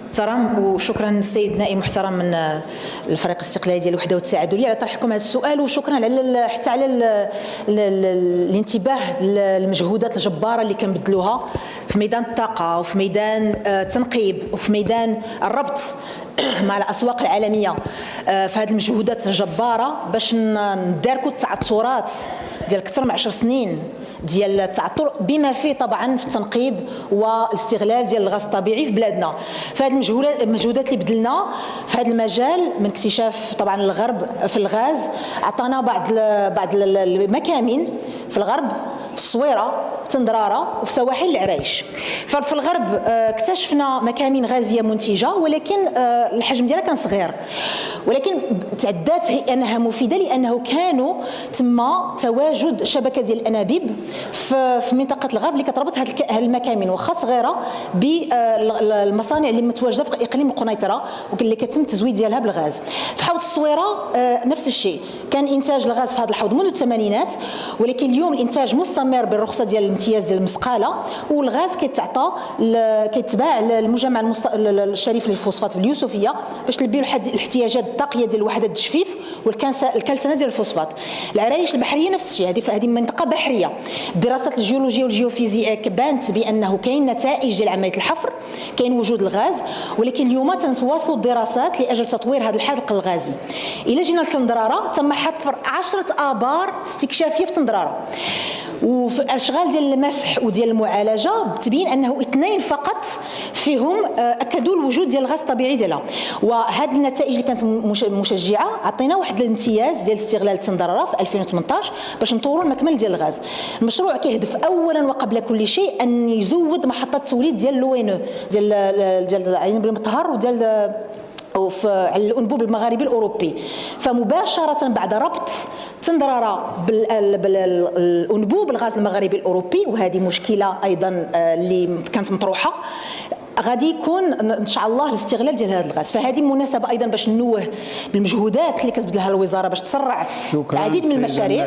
محترم، وشكرا السيد نائب محترم من الفريق الاستقلالي ديال الوحده والتعادليه على طرحكم هذا السؤال، وشكرا على حتى على الانتباه للمجهودات الجباره اللي كنبذلوها في ميدان الطاقه وفي ميدان التنقيب وفي ميدان الربط مع الاسواق العالميه في هذه المجهودات الجباره باش نداركوا التعثرات ديال اكثر من 10 سنين ديال التعطل، بما فيه طبعا في التنقيب والاستغلال ديال الغاز الطبيعي في بلادنا. فهذه المجهودات اللي بذلنا في هذا المجال من اكتشاف طبعا الغرب في الغاز عطانا بعض المكامن في الغرب، في الصويره، في تندراره، وفي سواحل العرايش. ففي الغرب اكتشفنا مكامن غازيه منتجه، ولكن الحجم ديالها كان صغير، ولكن تعدات انها مفيده لانه كانوا تما تواجد شبكه ديال الانابيب في منطقه الغرب اللي كتربط هذه المكامن واخا صغيره بالمصانع اللي متواجده في اقليم القنيطره واللي كتم التزويد ديالها بالغاز. في حوض الصويره نفس الشيء، كان انتاج الغاز في هذا الحوض منذ الثمانينات، ولكن اليوم الانتاج مستمر بالرخصه ديال الامتياز ديال المسقاله، والغاز كيتباع للمجمع الشريف للفوسفات في اليوسفيه باش تلبيو الاحتياجات الطاقيه ديال وحدات التجفيف والكلسنه ديال الفوسفات. العرايش البحريه نفس الشيء، هذه منطقه بحريه. الدراسات الجيولوجيه والجيوفيزياء بانت بانه كاين نتائج ديال عمليه الحفر، كاين وجود الغاز، ولكن اليوم تنتواصلوا الدراسات لاجل تطوير هذا الحلق الغازي. الى جينا لتندراره تم حفر 10 ابار استكشافيه في تندراره، وفي الاشغال ديال المسح وديال المعالجه تبين انه 2 فقط فيهم اكدوا الوجود ديال الغاز الطبيعي ديالها. وهذه النتائج اللي كانت مشجعه عطينا واحد الامتياز ديال استغلال تندراره في 2018 باش نطوروا المكمل ديال الغاز. المشروع كيهدف اولا وقبل كل شيء ان يزود محطه توليد ديال لوينو ديال عين بن مطهر وديال على الانبوب المغاربي الاوروبي. فمباشره بعد ربط تندراره بالانبوب الغاز المغربي الاوروبي، وهذه مشكله ايضا اللي كانت مطروحه، غادي يكون ان شاء الله الاستغلال ديال هذا الغاز. فهذه مناسبه ايضا باش ننوه بالمجهودات اللي كتبذلها الوزاره باش تسرع العديد من المشاريع.